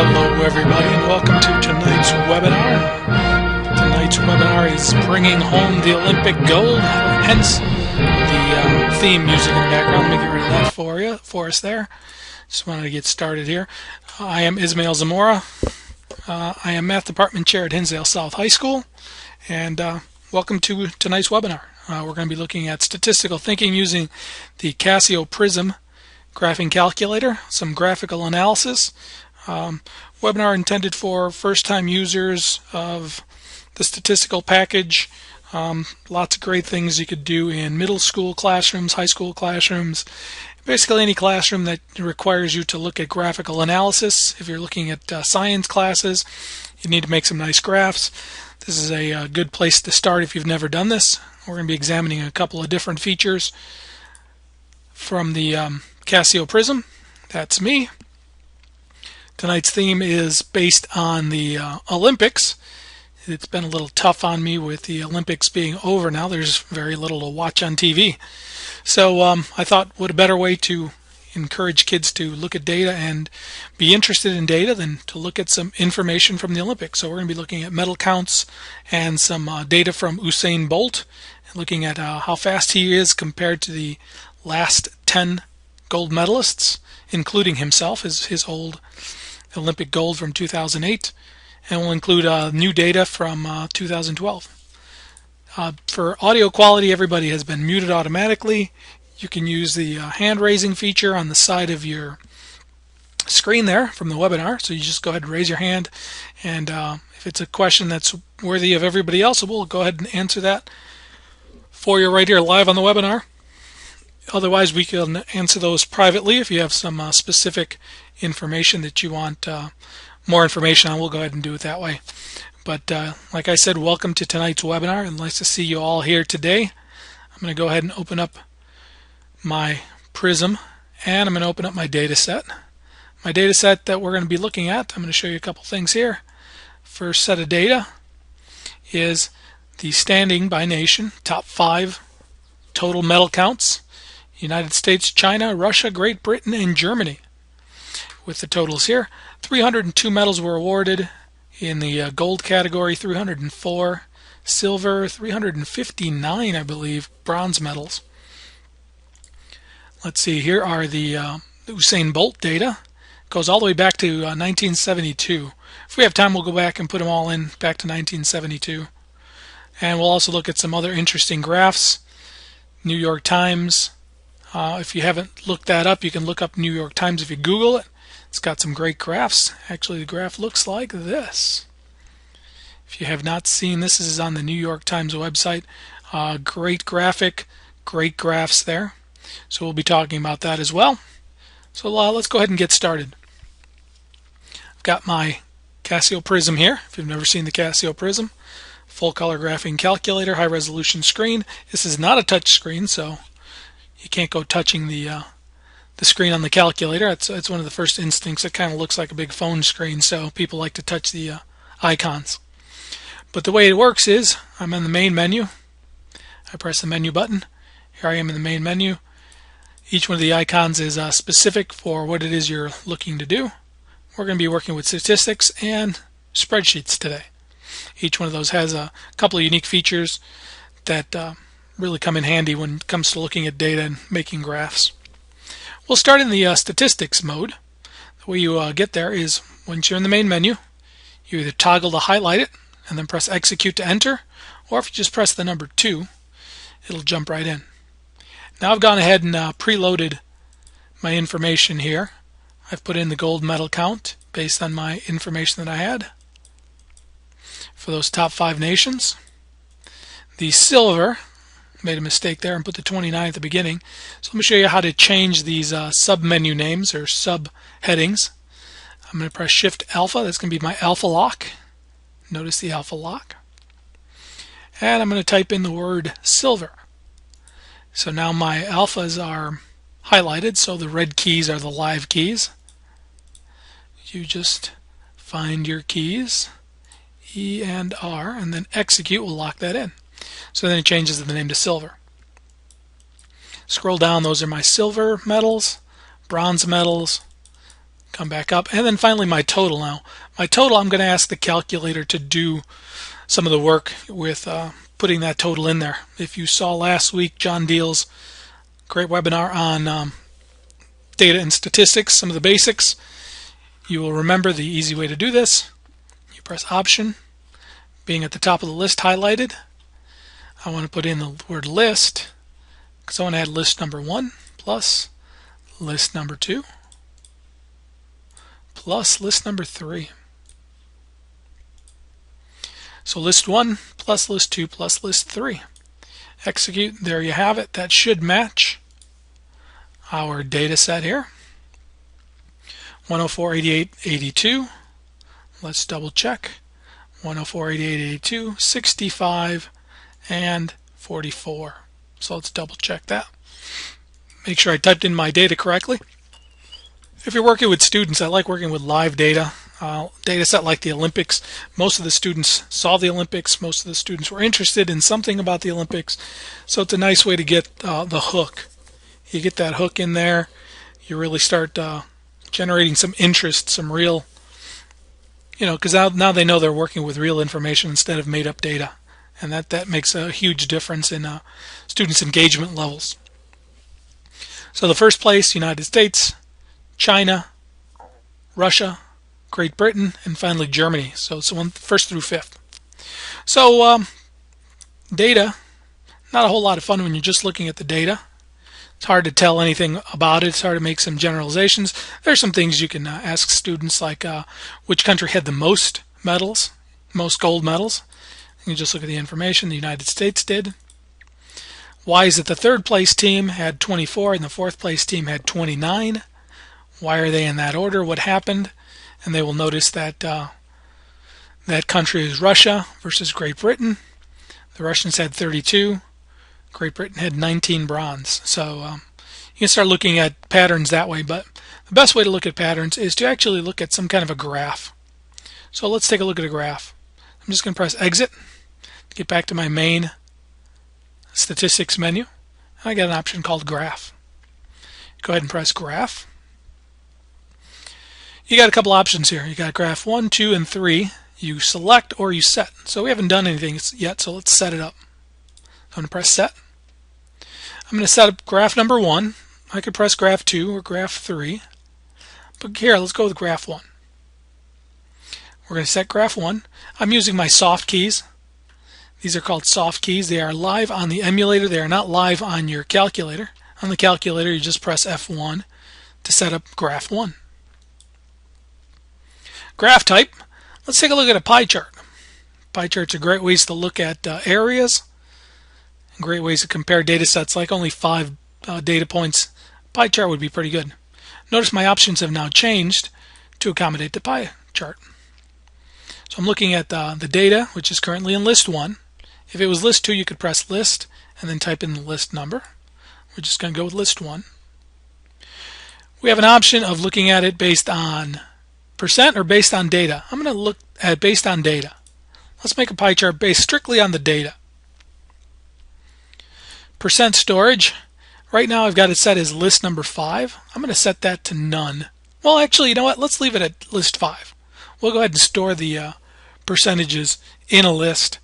Hello everybody and welcome to tonight's webinar. Tonight's webinar is bringing home the Olympic gold, hence the theme music in the background. Let me get rid of that for us there. Just wanted to get started here. I am Ismail Zamora. I am Math Department Chair at Hinsdale South High School, and welcome to tonight's webinar. We're going to be looking at statistical thinking using the Casio Prism graphing calculator, some graphical analysis. Webinar intended for first-time users of the statistical package. Lots of great things you could do in middle school classrooms, high school classrooms, basically any classroom that requires you to look at graphical analysis. If you're looking at science classes, you need to make some nice graphs. This is a good place to start if you've never done this. We're going to be examining a couple of different features from the Casio Prism. That's me. Tonight's theme is based on the Olympics. It's been a little tough on me with the Olympics being over now. There's very little to watch on TV. So I thought, what a better way to encourage kids to look at data and be interested in data than to look at some information from the Olympics. So we're going to be looking at medal counts and some data from Usain Bolt, and looking at how fast he is compared to the last 10 gold medalists, including himself, his old Olympic gold from 2008, and we'll include new data from 2012. For audio quality, everybody has been muted automatically. You can use the hand raising feature on the side of your screen there from the webinar. So you just go ahead and raise your hand, and if it's a question that's worthy of everybody else, we'll go ahead and answer that for you right here live on the webinar. Otherwise, we can answer those privately. If you have some specific information that you want more information on, we'll go ahead and do it that way. But like I said, welcome to tonight's webinar, and nice to see you all here today. I'm going to go ahead and open up my Prism, and I'm going to open up my data set. My data set that we're going to be looking at, I'm going to show you a couple things here. First set of data is the standing by nation, top 5 total medal counts. United States, China, Russia, Great Britain, and Germany. With the totals here, 302 medals were awarded in the gold category, 304 silver, 359, I believe, bronze medals. Let's see, here are the Usain Bolt data. It goes all the way back to 1972. If we have time, we'll go back and put them all in back to 1972. And we'll also look at some other interesting graphs. New York Times. If you haven't looked that up, you can look up New York Times if you Google it. It's got some great graphs. Actually, the graph looks like this. If you have not seen this, this is on the New York Times website. Great graphic, great graphs there. So we'll be talking about that as well. So let's go ahead and get started. I've got my Casio Prism here. If you've never seen the Casio Prism, full color graphing calculator, high resolution screen. This is not a touch screen, so you can't go touching the screen on the calculator. It's one of the first instincts. It kind of looks like a big phone screen, so people like to touch the icons. But the way it works is I'm in the main menu. I press the menu button. Here I am in the main menu. Each one of the icons is specific for what it is you're looking to do. We're going to be working with statistics and spreadsheets today. Each one of those has a couple of unique features that really come in handy when it comes to looking at data and making graphs. We'll start in the statistics mode. The way you get there is once you're in the main menu, you either toggle to highlight it and then press execute to enter, or if you just press the number 2, it'll jump right in. Now I've gone ahead and preloaded my information here. I've put in the gold medal count based on my information that I had for those top 5 nations. The silver, made a mistake there and put the 29 at the beginning. So let me show you how to change these sub-menu names or sub-headings. I'm going to press Shift Alpha. That's going to be my alpha lock. Notice the alpha lock. And I'm going to type in the word silver. So now my alphas are highlighted, so the red keys are the live keys. You just find your keys, E and R, and then execute will lock that in. So then it changes the name to silver. Scroll down, those are my silver medals, bronze medals, come back up, and then finally my total. Now, my total, I'm going to ask the calculator to do some of the work with putting that total in there. If you saw last week John Deal's great webinar on data and statistics, some of the basics, you will remember the easy way to do this. You press Option, being at the top of the list highlighted. I want to put in the word list, because I want to add list number 1 plus list number 2 plus list number 3. So list 1 plus list 2 plus list 3. Execute. There you have it. That should match our data set here. 104, 88, 82. Let's double check. 104, 88, 82, 65, and 44. So let's double check that. Make sure I typed in my data correctly. If you're working with students, I like working with live data. Data set like the Olympics. Most of the students saw the Olympics. Most of the students were interested in something about the Olympics. So it's a nice way to get the hook. You get that hook in there, you really start generating some interest, some real, because now they know they're working with real information instead of made up data. And that makes a huge difference in students' engagement levels. So the first place, United States, China, Russia, Great Britain, and finally Germany. So it's first through fifth. So data, not a whole lot of fun when you're just looking at the data. It's hard to tell anything about it. It's hard to make some generalizations. There's some things you can ask students, like which country had the most medals, most gold medals. You can just look at the information. The United States did. Why is it the third place team had 24 and the fourth place team had 29? Why are they in that order? What happened? And they will notice that that country is Russia versus Great Britain. The Russians had 32. Great Britain had 19 bronze. So you can start looking at patterns that way. But the best way to look at patterns is to actually look at some kind of a graph. So let's take a look at a graph. I'm just going to press Exit to get back to my main statistics menu. I got an option called Graph. Go ahead and press Graph. You got a couple options here. You got Graph 1, 2, and 3. You select or you set. So we haven't done anything yet, so let's set it up. I'm going to press Set. I'm going to set up graph number 1. I could press graph 2 or graph 3. But here, let's go with graph 1. We're going to set graph 1. I'm using my soft keys. These are called soft keys. They are live on the emulator. They are not live on your calculator. On the calculator, you just press F1 to set up graph 1. Graph type. Let's take a look at a pie chart. Pie charts are great ways to look at areas. Great ways to compare data sets, like only 5 data points. Pie chart would be pretty good. Notice my options have now changed to accommodate the pie chart. So I'm looking at the data, which is currently in list 1. If it was list 2, you could press list and then type in the list number. We're just going to go with list 1. We have an option of looking at it based on percent or based on data. I'm going to look at based on data. Let's make a pie chart based strictly on the data. Percent storage. Right now I've got it set as list number 5. I'm going to set that to none. Well, actually, you know what? Let's leave it at list 5. We'll go ahead and store the percentages in a list,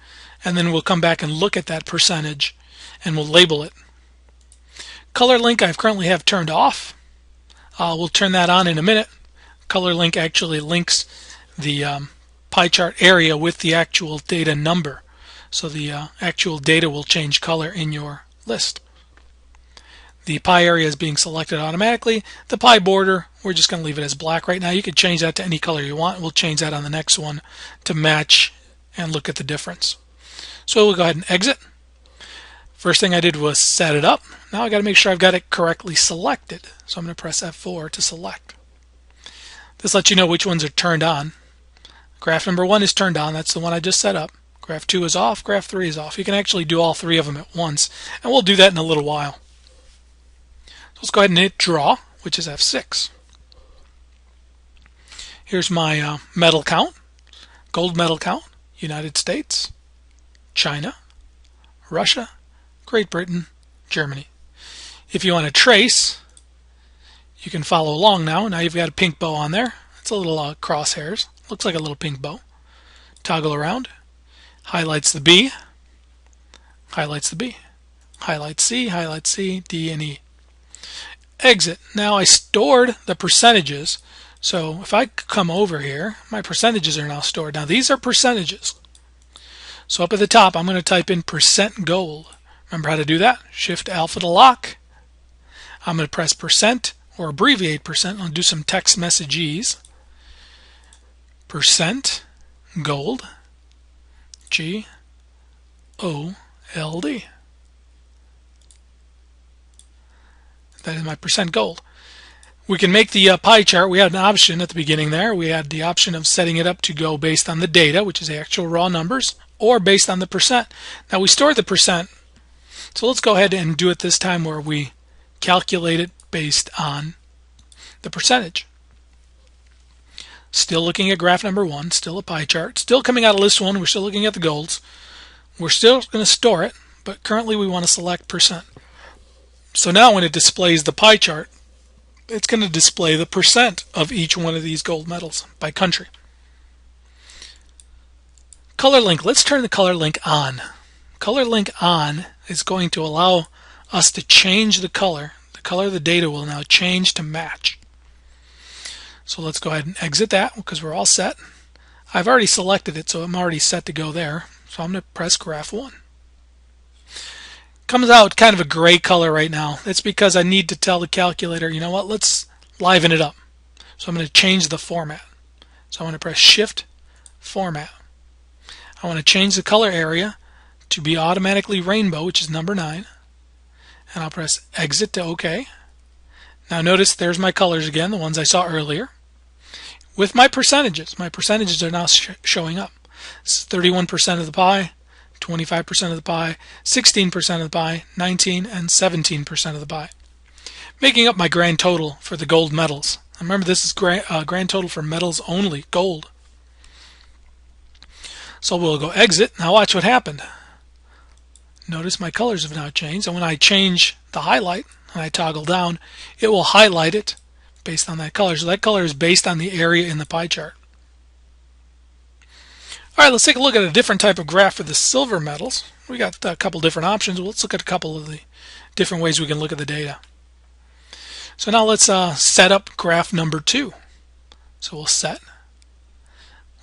and then we'll come back and look at that percentage and we'll label it. Color link I currently have turned off. We'll turn that on in a minute. Color link actually links the pie chart area with the actual data number. So the actual data will change color in your list. The pie area is being selected automatically. The pie border, we're just going to leave it as black right now. You can change that to any color you want. We'll change that on the next one to match and look at the difference. So we'll go ahead and exit. First thing I did was set it up. Now I got to make sure I've got it correctly selected. So I'm going to press F4 to select. This lets you know which ones are turned on. Graph number 1 is turned on. That's the one I just set up. Graph 2 is off. Graph 3 is off. You can actually do all 3 of them at once, and we'll do that in a little while. So let's go ahead and hit Draw, which is F6. Here's my medal count. Gold medal count. United States, China, Russia, Great Britain, Germany. If you want to trace, You can follow along now. Now you've got a pink bow on there. It's a little crosshairs. Looks like a little pink bow. Toggle around. Highlights the B. Highlights the B. Highlights C, D, and E. Exit. Now I stored the percentages. So if I come over here, my percentages are now stored. Now these are percentages. So up at the top, I'm going to type in percent gold. Remember how to do that? Shift alpha to lock. I'm going to press percent or abbreviate percent. I'll do some text messages. Percent gold. G-O-L-D. That is my percent gold. We can make the pie chart. We had an option at the beginning there. We had the option of setting it up to go based on the data, which is the actual raw numbers, or based on the percent. Now we stored the percent, so let's go ahead and do it this time where we calculate it based on the percentage. Still looking at graph number 1, still a pie chart, still coming out of list 1, we're still looking at the golds. We're still going to store it, but currently we want to select percent. So now when it displays the pie chart, it's going to display the percent of each one of these gold medals by country. Color link. Let's turn the color link on. Color link on is going to allow us to change the color. The color of the data will now change to match. So let's go ahead and exit that because we're all set. I've already selected it, so I'm already set to go there. So I'm going to press graph 1. Comes out kind of a gray color right now. That's because I need to tell the calculator, you know what, let's liven it up. So I'm going to change the format. So I'm going to press Shift, Format. I want to change the color area to be automatically rainbow, which is number 9. And I'll press Exit to OK. Now notice there's my colors again, the ones I saw earlier. With my percentages are now showing up. It's 31% of the pie, 25% of the pie, 16% of the pie, 19 and 17% of the pie, making up my grand total for the gold medals. Remember, this is grand total for medals only, gold. So we'll go exit. Now watch what happened. Notice my colors have now changed, and when I change the highlight and I toggle down, it will highlight it based on that color. So that color is based on the area in the pie chart. All right, let's take a look at a different type of graph for the silver medals. We got a couple different options. Well, let's look at a couple of the different ways we can look at the data. So now let's set up graph number 2. So we'll set.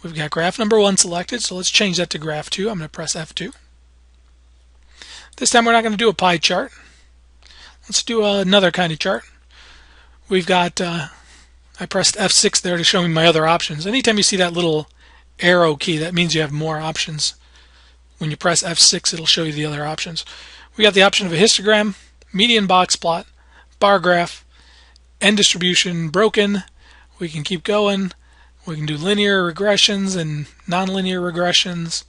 We've got graph number 1 selected, so let's change that to graph 2. I'm going to press F2. This time we're not going to do a pie chart. Let's do another kind of chart. We've got, I pressed F6 there to show me my other options. Anytime you see that little arrow key, that means you have more options. When you press F6, it'll show you the other options. We got the option of a histogram, median box plot, bar graph, end distribution, broken. We can keep going. We can do linear regressions and nonlinear regressions.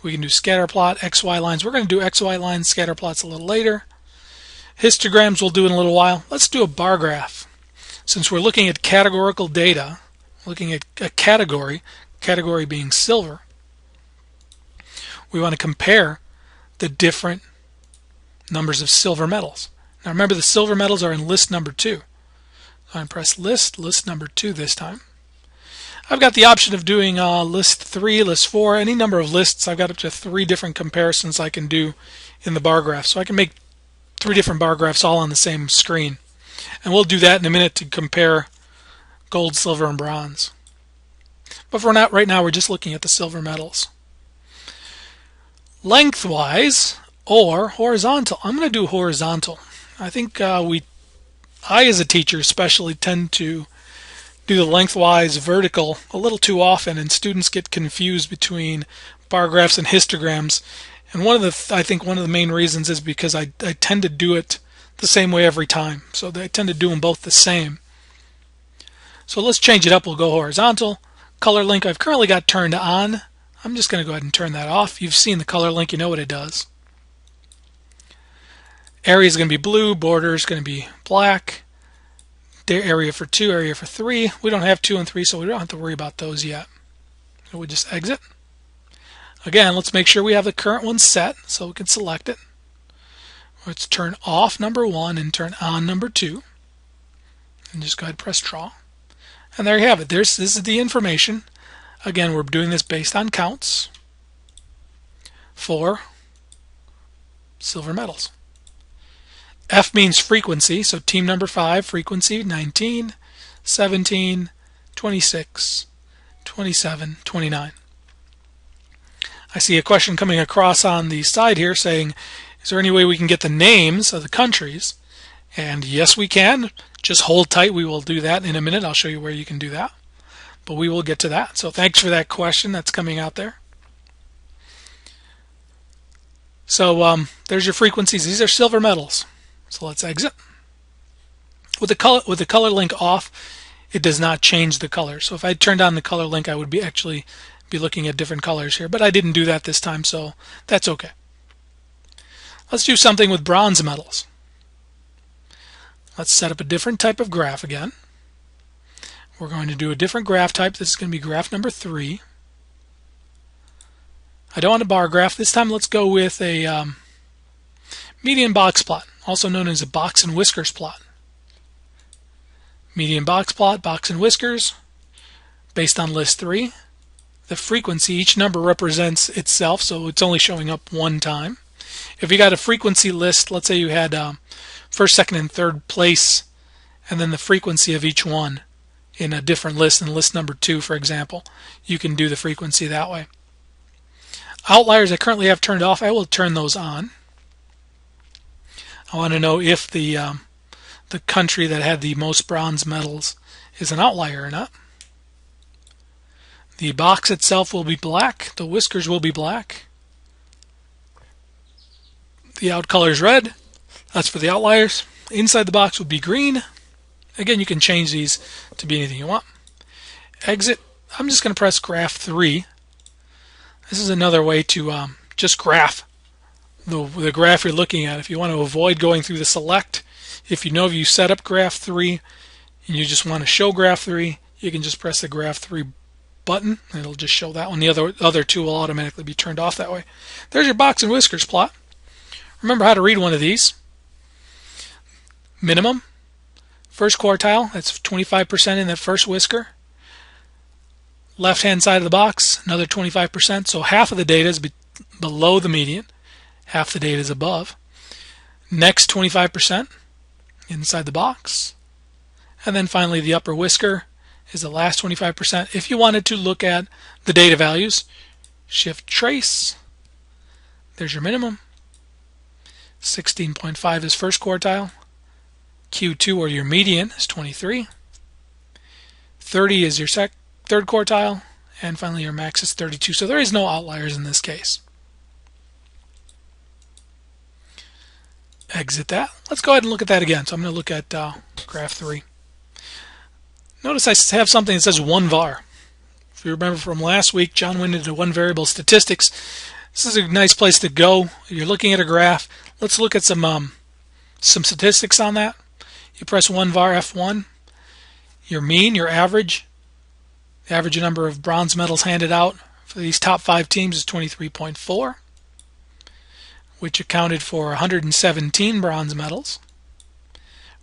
We can do scatter plot, XY lines. We're going to do XY lines, scatter plots a little later. Histograms we'll do in a little while. Let's do a bar graph. Since we're looking at categorical data, looking at a category being silver, we want to compare the different numbers of silver medals. Now remember, the silver medals are in list number 2. So I'm going to press list number 2 this time. I've got the option of doing list 3, list 4, any number of lists. I've got up to 3 different comparisons I can do in the bar graph. So I can make 3 different bar graphs all on the same screen. And we'll do that in a minute to compare gold, silver, and bronze. But for now, right now, we're just looking at the silver medals. Lengthwise or horizontal. I'm going to do horizontal. I think I as a teacher especially tend to do the lengthwise vertical a little too often, and students get confused between bar graphs and histograms. And I think one of the main reasons is because I tend to do it the same way every time. So I tend to do them both the same. So let's change it up. We'll go horizontal. Color link I've currently got turned on. I'm just going to go ahead and turn that off. You've seen the color link, you know what it does. Area is going to be blue, border is going to be black. Area for 2, area for 3. We don't have 2 and 3, so we don't have to worry about those yet. So we just exit. Again, let's make sure we have the current one set so we can select it. Let's turn off number 1 and turn on number 2. And just go ahead and press draw. And there you have it. This is the information. Again, we're doing this based on counts for silver medals. F means frequency, so team number 5, frequency 19, 17, 26, 27, 29. I see a question coming across on the side here saying, is there any way we can get the names of the countries? And yes, we can. Just hold tight. We will do that in a minute. I'll show you where you can do that. But we will get to that. So thanks for that question that's coming out there. So there's your frequencies. These are silver medals. So let's exit. With the color link off, it does not change the color. So if I turned on the color link, I would actually be looking at different colors here. But I didn't do that this time, so that's okay. Let's do something with bronze medals. Let's set up a different type of graph again. We're going to do a different graph type. This is going to be graph number 3. I don't want a bar graph. This time let's go with a median box plot, also known as a box and whiskers plot. Median box plot, box and whiskers, based on list 3. The frequency, each number represents itself, so it's only showing up one time. If you got a frequency list, let's say you had first, second, and third place, and then the frequency of each one in a different list, in list number 2, for example, you can do the frequency that way. Outliers I currently have turned off. I will turn those on. I want to know if the country that had the most bronze medals is an outlier or not. The box itself will be black. The whiskers will be black. The out color is red. That's for the outliers. Inside the box would be green. Again, you can change these to be anything you want. Exit. I'm just going to press graph 3. This is another way to just graph the graph you're looking at. If you want to avoid going through the select, if you set up graph 3 and you just want to show graph 3, you can just press the graph 3 button and it'll just show that one. The other two will automatically be turned off that way. There's your box and whiskers plot. Remember how to read one of these. Minimum, first quartile, that's 25% in that first whisker. Left hand side of the box, another 25%, so half of the data is below the median, half the data is above. Next 25% inside the box, and then finally the upper whisker is the last 25%. If you wanted to look at the data values, shift trace, there's your minimum. 16.5 is first quartile. Q2 or your median is 23. 30 is your third quartile, and finally your max is 32. So there is no outliers in this case. Exit that. Let's go ahead and look at that again. So I'm going to look at graph 3. Notice I have something that says 1 var. If you remember from last week, John went into one variable statistics. This is a nice place to go. If you're looking at a graph, let's look at some statistics on that. You press 1 var F1. Your mean, your average, the average number of bronze medals handed out for these top 5 teams is 23.4, which accounted for 117 bronze medals.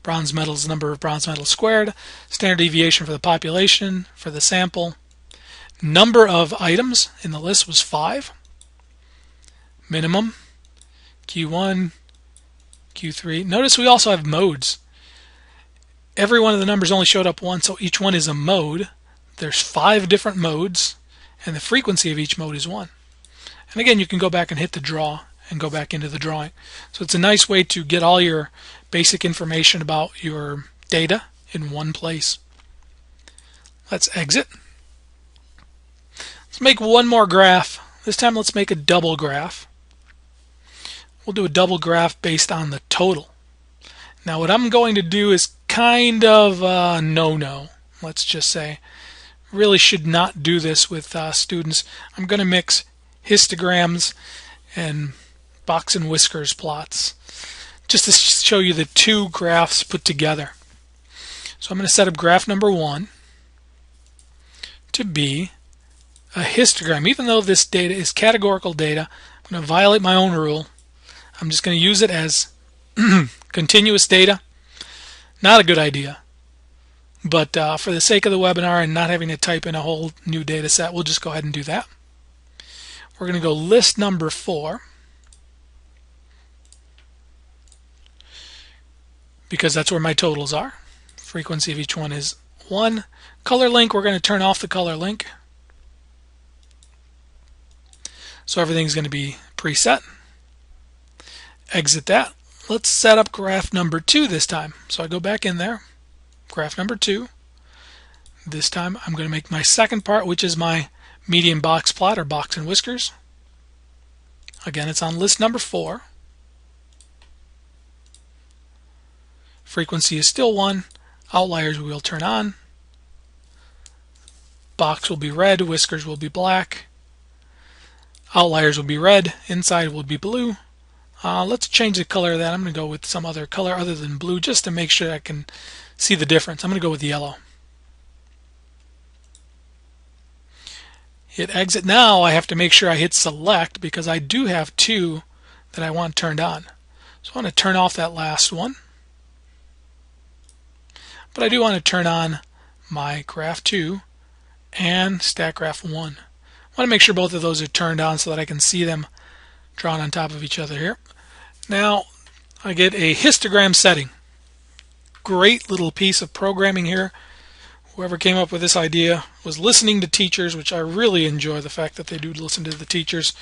Bronze medals, number of bronze medals squared. Standard deviation for the population, for the sample. Number of items in the list was 5. Minimum, Q1, Q3. Notice we also have modes. Every one of the numbers only showed up once, so each one is a mode. There's 5 different modes, and the frequency of each mode is 1. And again, you can go back and hit the draw and go back into the drawing. So it's a nice way to get all your basic information about your data in one place. Let's exit. Let's make one more graph. This time let's make a double graph. We'll do a double graph based on the total. Now what I'm going to do is kind of a no-no, let's just say. Really should not do this with students. I'm going to mix histograms and box and whiskers plots just to show you the 2 graphs put together. So I'm going to set up graph number 1 to be a histogram. Even though this data is categorical data, I'm going to violate my own rule. I'm just going to use it as continuous data. Not a good idea. But for the sake of the webinar and not having to type in a whole new data set, we'll just go ahead and do that. We're going to go list number 4, because that's where my totals are. Frequency of each one is 1. Color link, we're going to turn off the color link. So everything's going to be preset. Exit that. Let's set up graph number 2 this time. So I go back in there, graph number 2. This time I'm going to make my second part, which is my median box plot or box and whiskers. Again, it's on list number 4. Frequency is still 1. Outliers we will turn on. Box will be red, whiskers will be black. Outliers will be red, inside will be blue. Let's change the color of that. I'm going to go with some other color other than blue just to make sure I can see the difference. I'm going to go with yellow. Hit exit. Now I have to make sure I hit select because I do have 2 that I want turned on. So I want to turn off that last one. But I do want to turn on my graph 2 and stack graph 1. I want to make sure both of those are turned on so that I can see them drawn on top of each other here. Now I get a histogram setting. Great little piece of programming here. Whoever came up with this idea was listening to teachers, which I really enjoy the fact that they do listen to the teachers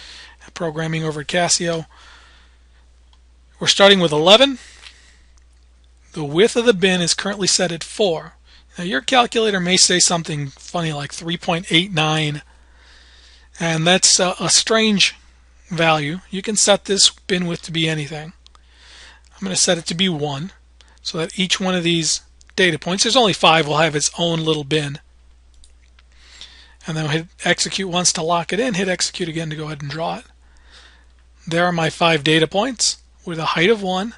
programming over at Casio. We're starting with 11. The width of the bin is currently set at 4. Now your calculator may say something funny like 3.89, and that's a strange value. You can set this bin width to be anything. I'm going to set it to be 1 so that each one of these data points, there's only 5, will have its own little bin. And then we'll hit execute once to lock it in, hit execute again to go ahead and draw it. There are my 5 data points with a height of 1,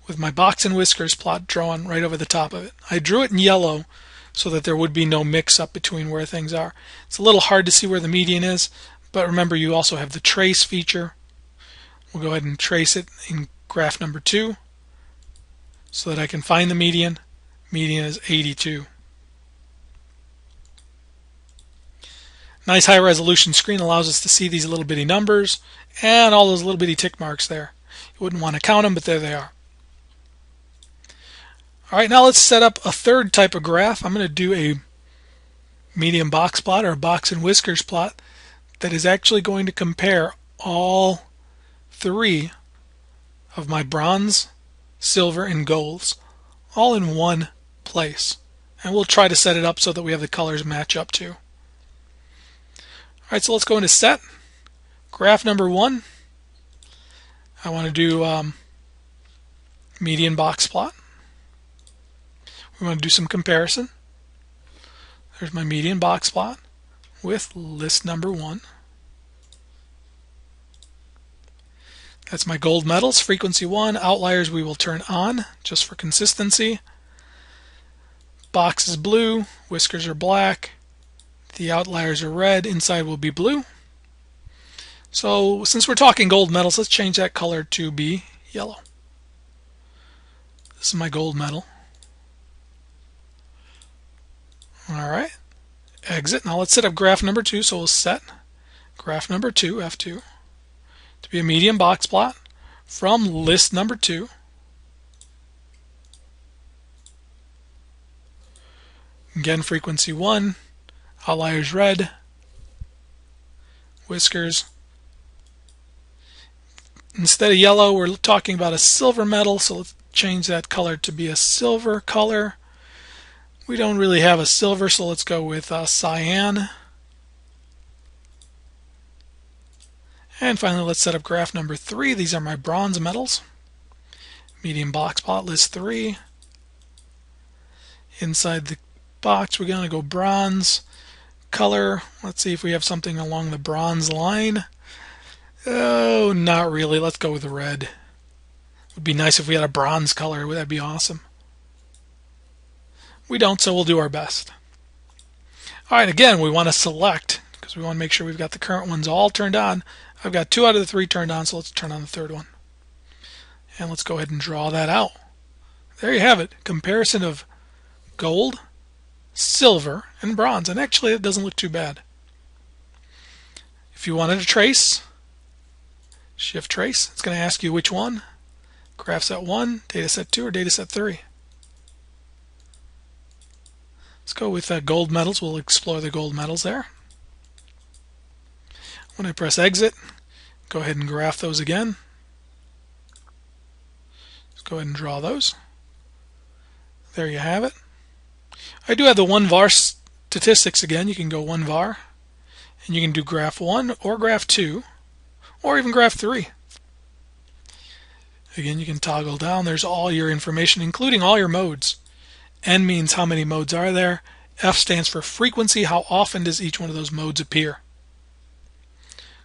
with my box and whiskers plot drawn right over the top of it. I drew it in yellow so that there would be no mix-up between where things are. It's a little hard to see where the median is, but remember you also have the trace feature. We'll go ahead and trace it in graph number 2 so that I can find the median. Median is 82. Nice high resolution screen allows us to see these little bitty numbers and all those little bitty tick marks there. You wouldn't want to count them, but there they are. Alright, now let's set up a third type of graph. I'm going to do a median box plot or a box and whiskers plot that is actually going to compare all 3 of my bronze, silver, and golds all in one place. And we'll try to set it up so that we have the colors match up too. Alright, so let's go into set. Graph number 1. I want to do median box plot. We want to do some comparison. There's my median box plot with list number 1. That's my gold medals, frequency 1. Outliers we will turn on just for consistency. Box is blue, whiskers are black, the outliers are red, inside will be blue. So since we're talking gold medals, let's change that color to be yellow. This is my gold medal. Alright, exit. Now let's set up graph number 2, so we'll set graph number 2, F2, to be a median box plot from list number 2. Again, frequency 1, outliers red, whiskers. Instead of yellow, we're talking about a silver medal, so let's change that color to be a silver color. We don't really have a silver, so let's go with cyan. And finally, let's set up graph number 3. These are my bronze medals. Median box plot, list 3. Inside the box, we're going to go bronze. Color, let's see if we have something along the bronze line. Oh, not really. Let's go with red. It would be nice if we had a bronze color. That'd be awesome. We don't, so we'll do our best. Alright, again, we want to select because we want to make sure we've got the current ones all turned on. I've got 2 out of the 3 turned on, so let's turn on the third one. And let's go ahead and draw that out. There you have it. Comparison of gold silver, and bronze. And actually, it doesn't look too bad. If you wanted to trace, shift trace. It's going to ask you which one. Graph set 1, data set 2, or data set 3. Let's go with gold medals. We'll explore the gold medals there. When I press exit, go ahead and graph those again. Let's go ahead and draw those. There you have it. I do have the 1 var statistics again. You can go 1 var, and you can do graph 1 or graph 2, or even graph 3. Again, you can toggle down. There's all your information, including all your modes. N means how many modes are there. F stands for frequency. How often does each one of those modes appear?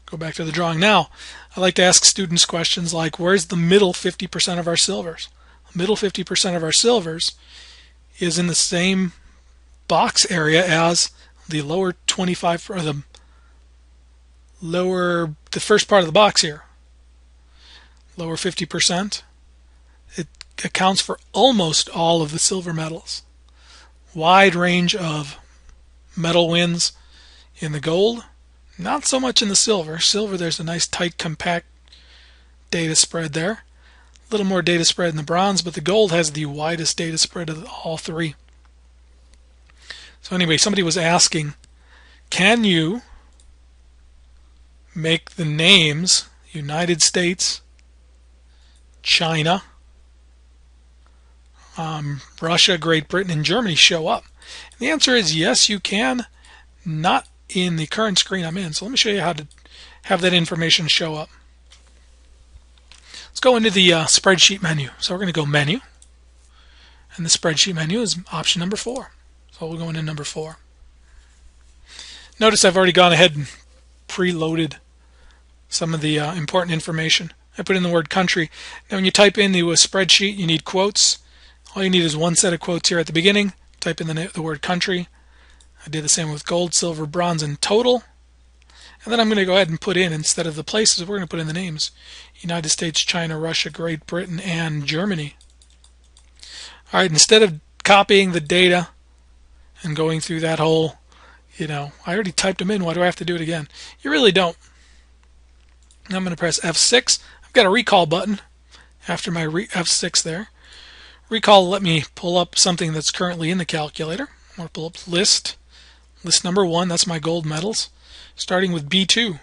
Go back to the drawing. Now, I like to ask students questions like, where's the middle 50% of our silvers? The middle 50% of our silvers is in the same box area as the lower 25, or the first part of the box here. Lower 50%. It accounts for almost all of the silver medals. Wide range of medal wins in the gold. Not so much in the silver. Silver, there's a nice tight compact data spread there. A little more data spread in the bronze, but the gold has the widest data spread of all three. So anyway, somebody was asking, can you make the names United States, China, Russia, Great Britain, and Germany show up? And the answer is yes, you can. Not in the current screen I'm in. So let me show you how to have that information show up. Let's go into the spreadsheet menu. So we're going to go menu, and the spreadsheet menu is option number 4. So we'll go into number 4. Notice I've already gone ahead and preloaded some of the important information. I put in the word country. Now when you type in the spreadsheet, you need quotes. All you need is one set of quotes here at the beginning. Type in the word country. I did the same with gold, silver, bronze, and total. And then I'm going to go ahead and put in, instead of the places, we're going to put in the names. United States, China, Russia, Great Britain, and Germany. All right, instead of copying the data and going through that whole, I already typed them in. Why do I have to do it again? You really don't. Now I'm going to press F6. I've got a recall button after my F6 there. Recall will let me pull up something that's currently in the calculator. I want to pull up list number 1. That's my gold medals, starting with B2.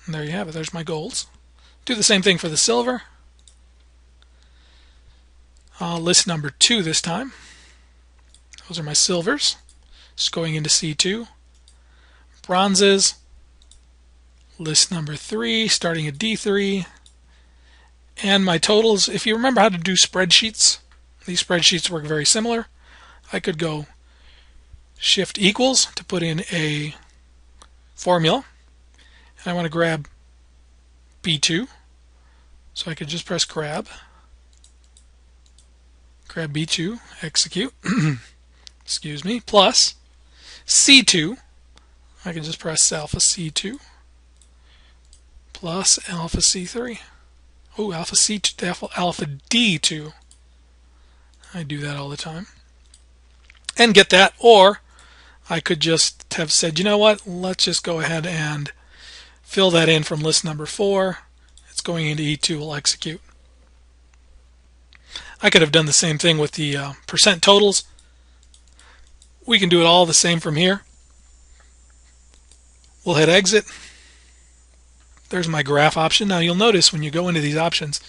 And there you have it. There's my golds. Do the same thing for the silver. List number 2 this time. Those are my silvers. Just going into C2. Bronzes. List number 3, starting at D3. And my totals, if you remember how to do spreadsheets, these spreadsheets work very similar. I could go shift equals to put in a formula. And I want to grab B2. So I could just press grab B2, execute, excuse me, plus C2. I can just press alpha C2 plus alpha C3. Oh, alpha C2, alpha D2. I do that all the time. And get that, or I could just have said, you know what, let's just go ahead and fill that in from list number 4. It's going into E2, will execute. I could have done the same thing with the percent totals. We can do it all the same from here. We'll hit exit. There's my graph option. Now you'll notice when you go into these options,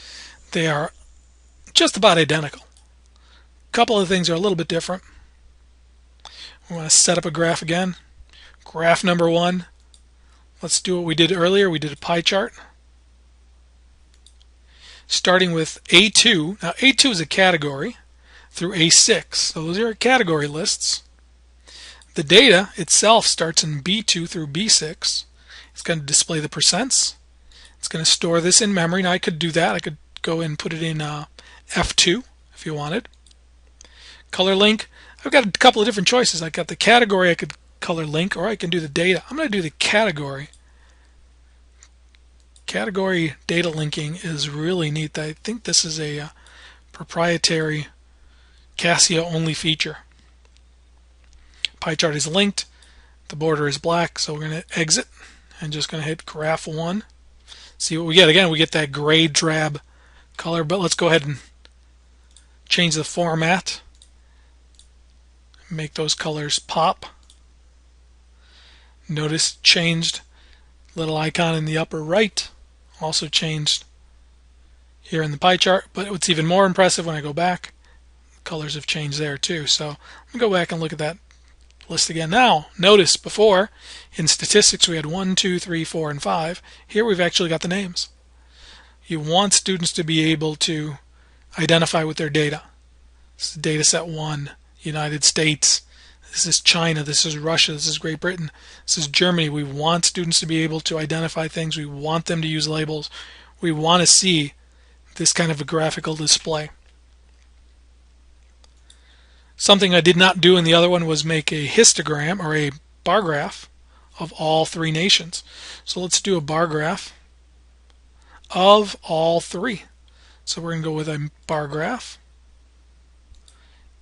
they are just about identical. A couple of things are a little bit different. We want to set up a graph again. Graph number 1. Let's do what we did earlier. We did a pie chart. Starting with A2. Now A2 is a category through A6. So those are category lists. The data itself starts in B2 through B6. It's going to display the percents. It's going to store this in memory. Now I could do that. I could go and put it in F2 if you wanted. Color link. I've got a couple of different choices. I've got the category I could color link, or I can do the data. I'm going to do the category. Category data linking is really neat. I think this is a proprietary Casio only feature. Pie chart is linked. The border is black, so we're going to exit and just going to hit graph 1. See what we get. Again, we get that gray drab color, but let's go ahead and change the format. Make those colors pop. Notice changed little icon in the upper right. Also changed here in the pie chart, but what's even more impressive when I go back, colors have changed there too. So I'm going to go back and look at that list again. Now, notice before in statistics we had 1, 2, 3, 4, and 5. Here we've actually got the names. You want students to be able to identify with their data. This is data set 1, United States. This is China. This is Russia. This is Great Britain. This is Germany. We want students to be able to identify things. We want them to use labels. We want to see this kind of a graphical display. Something I did not do in the other one was make a histogram or a bar graph of all 3 nations. So let's do a bar graph of all 3. So we're going to go with a bar graph.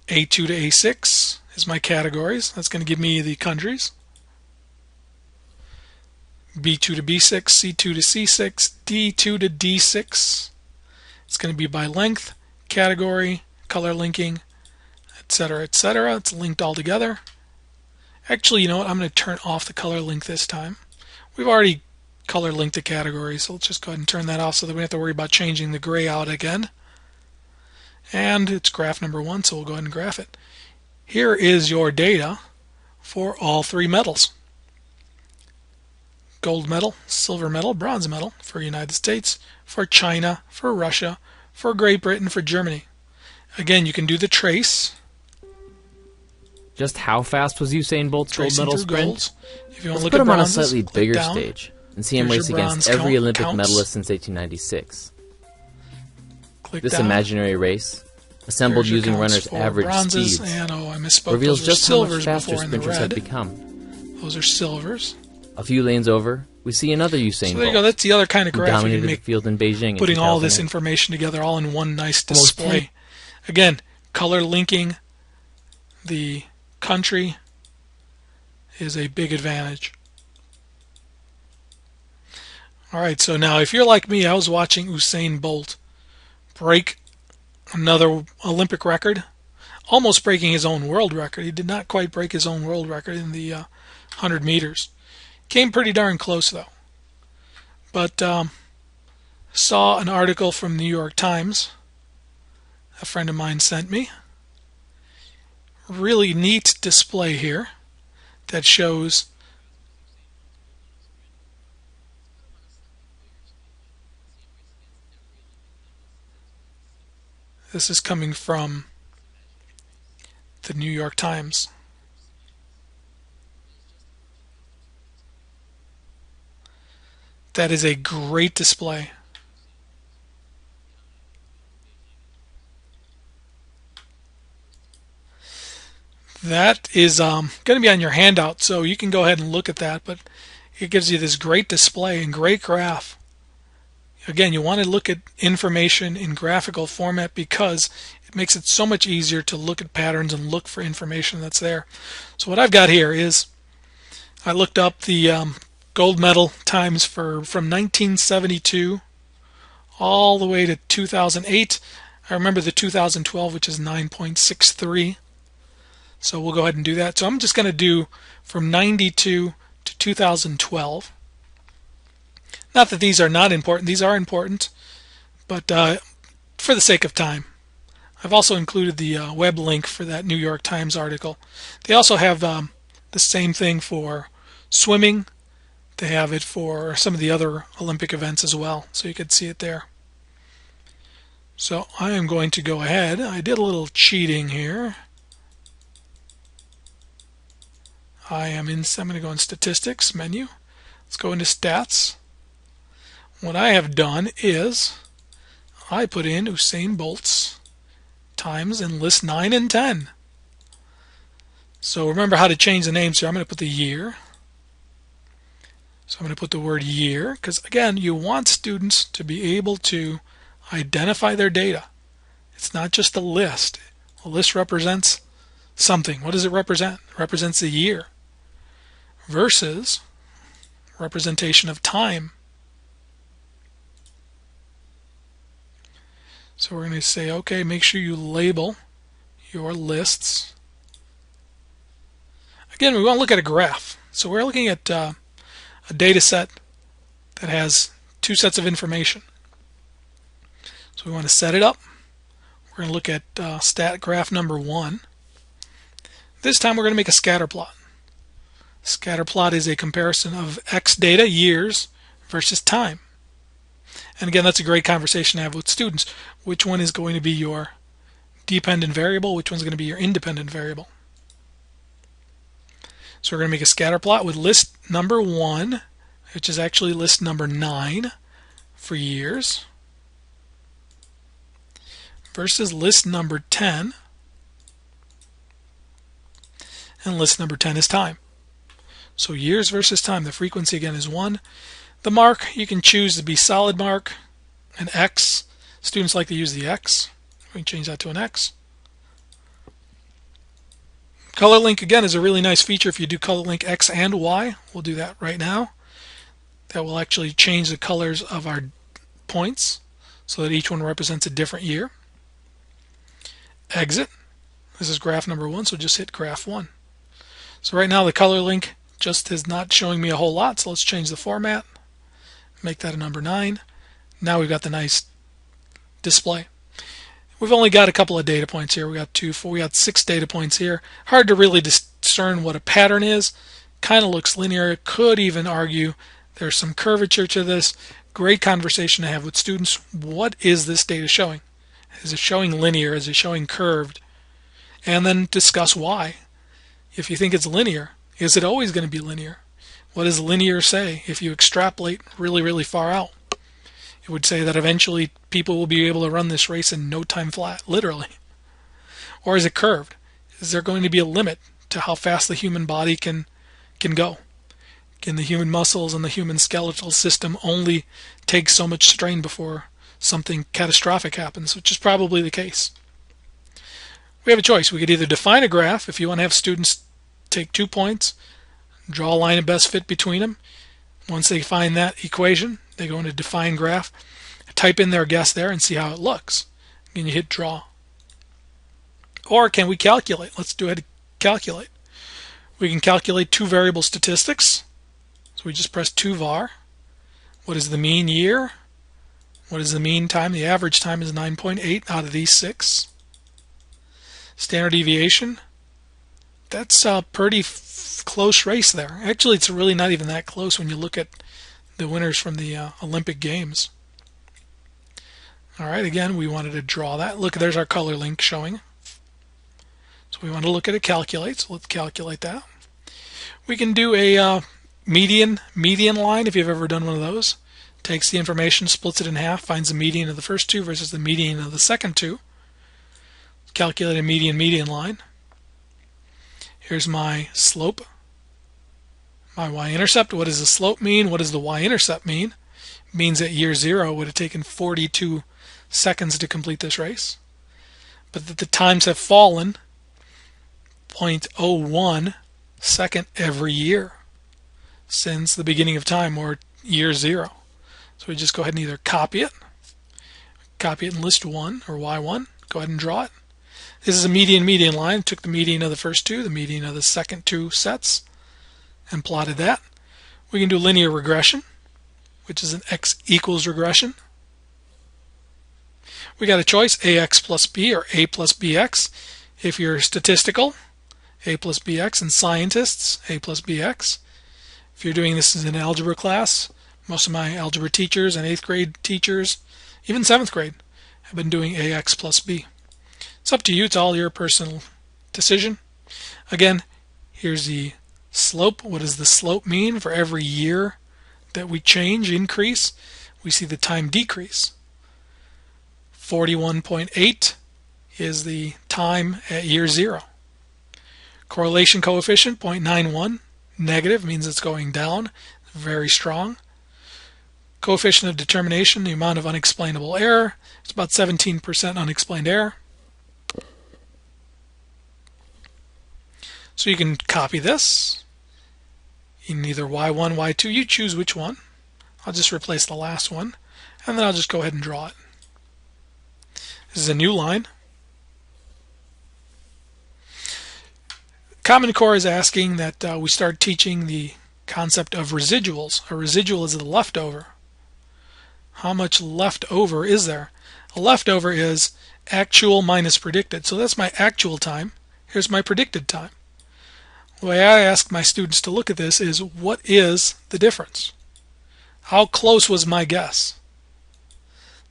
A2 to A6 is my categories. That's going to give me the countries. B2 to B6, C2 to C6, D2 to D6. It's going to be by length, category, color linking, etc., etc. It's linked all together. Actually, you know what? I'm going to turn off the color link this time. We've already color linked the categories, so let's just go ahead and turn that off so that we don't have to worry about changing the gray out again. And it's graph number 1, so we'll go ahead and graph it. Here is your data for all 3 metals. Gold medal, silver medal, bronze medal for United States, for China, for Russia, for Great Britain, for Germany. Again, you can do the trace. Just how fast was Usain Bolt's gold medal sprint? If you Let's look put at him on a bronzes, slightly bigger down. stage and see him Here's race your against bronze every Olympic counts. medalist since 1896. Click This down. imaginary race, assembled There's your using counts runners' for average bronzes, speeds, and I misspoke. reveals Those are just how much silvers faster before in the sprinters have red. become. Those are silvers. A few lanes over, we see another Usain So there you go. Bolt, That's the other kind of who graph you dominated can the make, field in Beijing in putting all this 2008. information together all in one nice Almost display. Again, color linking the country is a big advantage. Alright, so now if you're like me, I was watching Usain Bolt break another Olympic record, almost breaking his own world record. He did not quite break his own world record in the 100 meters. Came pretty darn close though. But saw an article from New York Times a friend of mine sent me. Really neat display here that shows this is coming from the New York Times. That is a great display. That is going to be on your handout, so you can go ahead and look at that, but it gives you this great display and great graph. Again, you want to look at information in graphical format because it makes it so much easier to look at patterns and look for information that's there. So what I've got here is I looked up the gold medal times from 1972 all the way to 2008. I remember the 2012, which is 9.63. So we'll go ahead and do that. So I'm just going to do from 92 to 2012. Not that these are not important. These are important. But for the sake of time, I've also included the web link for that New York Times article. They also have the same thing for swimming. They have it for some of the other Olympic events as well. So you could see it there. So I am going to go ahead. I did a little cheating here. I'm going to go in Statistics menu. Let's go into Stats. What I have done is I put in Usain Bolt's times in list 9 and 10. So remember how to change the names here. I'm going to put the year. So I'm going to put the word year because, again, you want students to be able to identify their data. It's not just a list. A list represents something. What does it represent? It represents a year. Versus representation of time. So we're going to say, okay, make sure you label your lists. Again, we want to look at a graph. So we're looking at a data set that has two sets of information. So we want to set it up. We're going to look at stat graph number 1. This time we're going to make a scatter plot. Scatter plot is a comparison of X data, years, versus time. And again, that's a great conversation to have with students. Which one is going to be your dependent variable? Which one's going to be your independent variable? So we're going to make a scatter plot with list number 1, which is actually list number 9 for years, versus list number 10, and list number 10 is time. So years versus time. The frequency again is 1. The mark you can choose to be solid mark, an X. Students like to use the X. We can change that to an X. Color link again is a really nice feature if you do color link X and Y. We'll do that right now. That will actually change the colors of our points so that each one represents a different year. Exit. This is graph number 1, so just hit graph 1. So right now the color link just is not showing me a whole lot, so let's change the format. Make that a number 9. Now we've got the nice display. We've only got a couple of data points here. We got 2, 4, we got 6 data points here. Hard to really discern what a pattern is. Kind of looks linear. Could even argue there's some curvature to this. Great conversation to have with students. What is this data showing? Is it showing linear? Is it showing curved? And then discuss why. If you think it's linear, is it always going to be linear? What does linear say if you extrapolate really, really far out? It would say that eventually people will be able to run this race in no time flat, literally. Or is it curved? Is there going to be a limit to how fast the human body can go? Can the human muscles and the human skeletal system only take so much strain before something catastrophic happens, which is probably the case? We have a choice. We could either define a graph if you want to have students take 2 points, draw a line of best fit between them. Once they find that equation, they go into define graph, type in their guess there and see how it looks. And you hit draw. Or can we calculate? Let's do it. Calculate. We can calculate 2 variable statistics. So we just press 2var. What is the mean year? What is the mean time? The average time is 9.8 out of these 6. Standard deviation. That's a pretty close race there. Actually, it's really not even that close when you look at the winners from the Olympic Games. All right, again, we wanted to draw that. Look, there's our color link showing. So we want to look at a calculate. So let's calculate that. We can do a median line if you've ever done one of those. Takes the information, splits it in half, finds the median of the first 2 versus the median of the second 2. Calculate a median line. Here's my slope, my y-intercept. What does the slope mean? What does the y-intercept mean? It means that year 0 would have taken 42 seconds to complete this race, but that the times have fallen 0.01 second every year since the beginning of time, or year 0. So we just go ahead and either copy it in list 1 or y1, go ahead and draw it. This is a median line. Took the median of the first 2, the median of the second 2 sets, and plotted that. We can do linear regression, which is an x equals regression. We got a choice, ax plus b or a plus bx. If you're statistical, a plus bx, and scientists, a plus bx. If you're doing this as an algebra class, most of my algebra teachers and 8th grade teachers, even 7th grade, have been doing ax plus b. It's up to you. It's all your personal decision. Again, here's the slope. What does the slope mean? For every year that we increase, we see the time decrease. 41.8 is the time at year 0. Correlation coefficient, 0.91. Negative means it's going down. Very strong. Coefficient of determination, the amount of unexplainable error. It's about 17% unexplained error. So you can copy this in either Y1, Y2. You choose which one. I'll just replace the last one, and then I'll just go ahead and draw it. This is a new line. Common Core is asking that we start teaching the concept of residuals. A residual is a leftover. How much left over is there? A leftover is actual minus predicted. So that's my actual time. Here's my predicted time. The way I ask my students to look at this is, what is the difference? How close was my guess?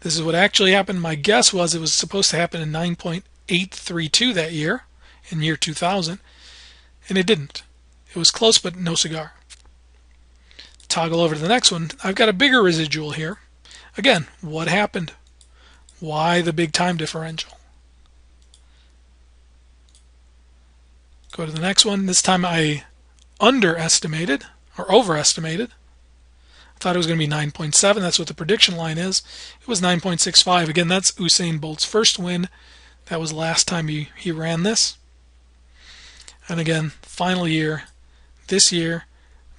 This is what actually happened. My guess was it was supposed to happen in 9.832 that year, in year 2000, and it didn't. It was close, but no cigar. Toggle over to the next one. I've got a bigger residual here. Again, what happened? Why the big time differential? Go to the next one. This time I underestimated or overestimated. I thought it was going to be 9.7. That's what the prediction line is. It was 9.65. Again, that's Usain Bolt's first win. That was last time he ran this. And again, final year. This year,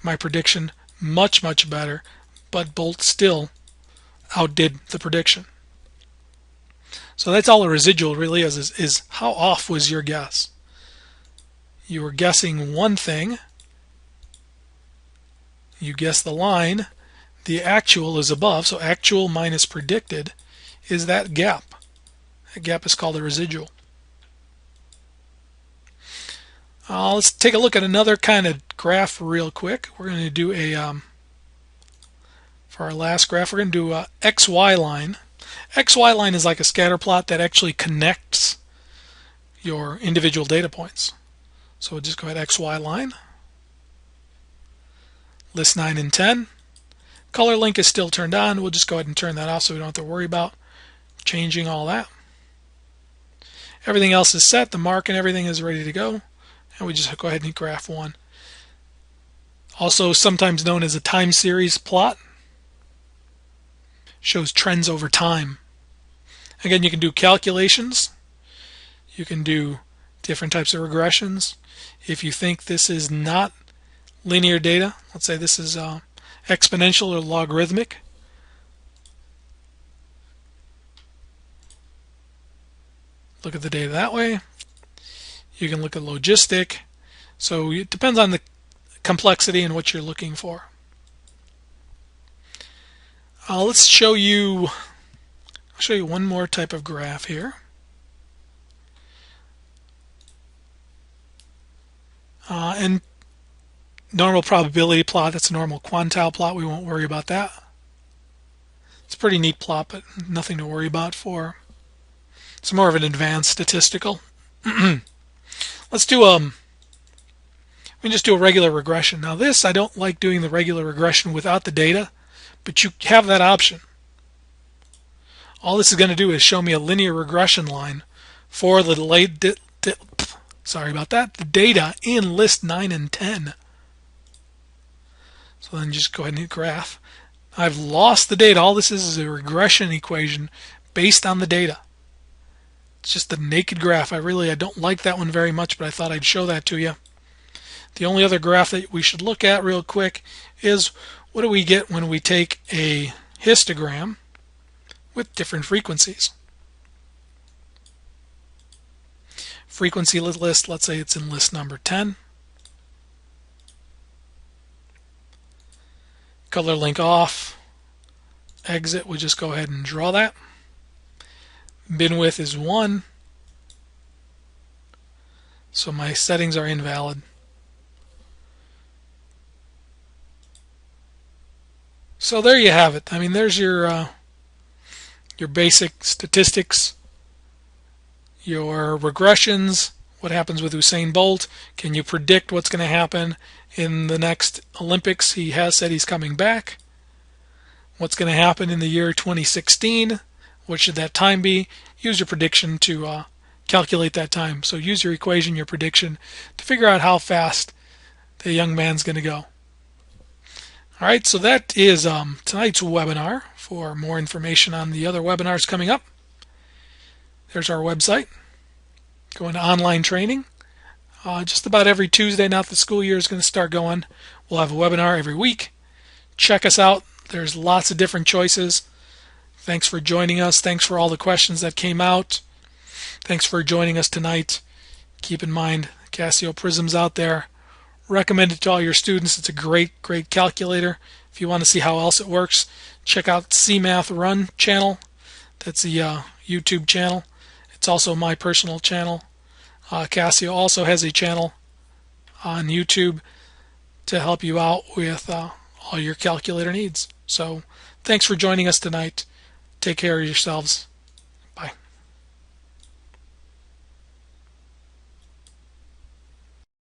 my prediction much, much better, but Bolt still outdid the prediction. So that's all a residual really is how off was your guess? You were guessing one thing. You guessed the line. The actual is above, so actual minus predicted is that gap. That gap is called a residual. Let's take a look at another kind of graph real quick. We're going to do for our last graph, we're going to do a XY line. XY line is like a scatter plot that actually connects your individual data points. So we'll just go ahead, XY line. List 9 and 10. Color link is still turned on. We'll just go ahead and turn that off so we don't have to worry about changing all that. Everything else is set. The mark and everything is ready to go. And we just go ahead and hit graph 1. Also sometimes known as a time series plot. Shows trends over time. Again, you can do calculations. You can do different types of regressions. If you think this is not linear data, let's say this is exponential or logarithmic, look at the data that way. You can look at logistic. So it depends on the complexity and what you're looking for. Let's show you. I'll show you one more type of graph here. And normal probability plot. That's a normal quantile plot. We won't worry about that. It's a pretty neat plot, but nothing to worry about for. It's more of an advanced statistical. Let's do we can just do a regular regression. Now this, I don't like doing the regular regression without the data, but you have that option. All this is going to do is show me a linear regression line for the the data in list 9 and 10. So then just go ahead and hit graph. I've lost the data. All this is a regression equation based on the data. It's just a naked graph. I don't like that one very much, but I thought I'd show that to you. The only other graph that we should look at real quick is what do we get when we take a histogram with different frequencies. Frequency list, let's say it's in list number 10. Color link off. Exit, we'll just go ahead and draw that. Bin width is 1. So my settings are invalid. So there you have it. I mean, there's your basic statistics, your regressions, what happens with Usain Bolt. Can you predict what's going to happen in the next Olympics? He has said he's coming back. What's going to happen in the year 2016? What should that time be? Use your prediction to calculate that time. So use your equation, your prediction, to figure out how fast the young man's going to go. All right, so that is tonight's webinar. For more information on the other webinars coming up, there's our website. Go into online training. just about every Tuesday now that the school year is going to start going. We'll have a webinar every week. Check us out. There's lots of different choices. Thanks for joining us. Thanks for all the questions that came out. Thanks for joining us tonight. Keep in mind, Casio Prism's out there. Recommend it to all your students. It's a great calculator. If you want to see how else it works, check out CMath Run channel. That's the YouTube channel. It's also my personal channel. Casio also has a channel on YouTube to help you out with all your calculator needs. So thanks for joining us tonight. Take care of yourselves.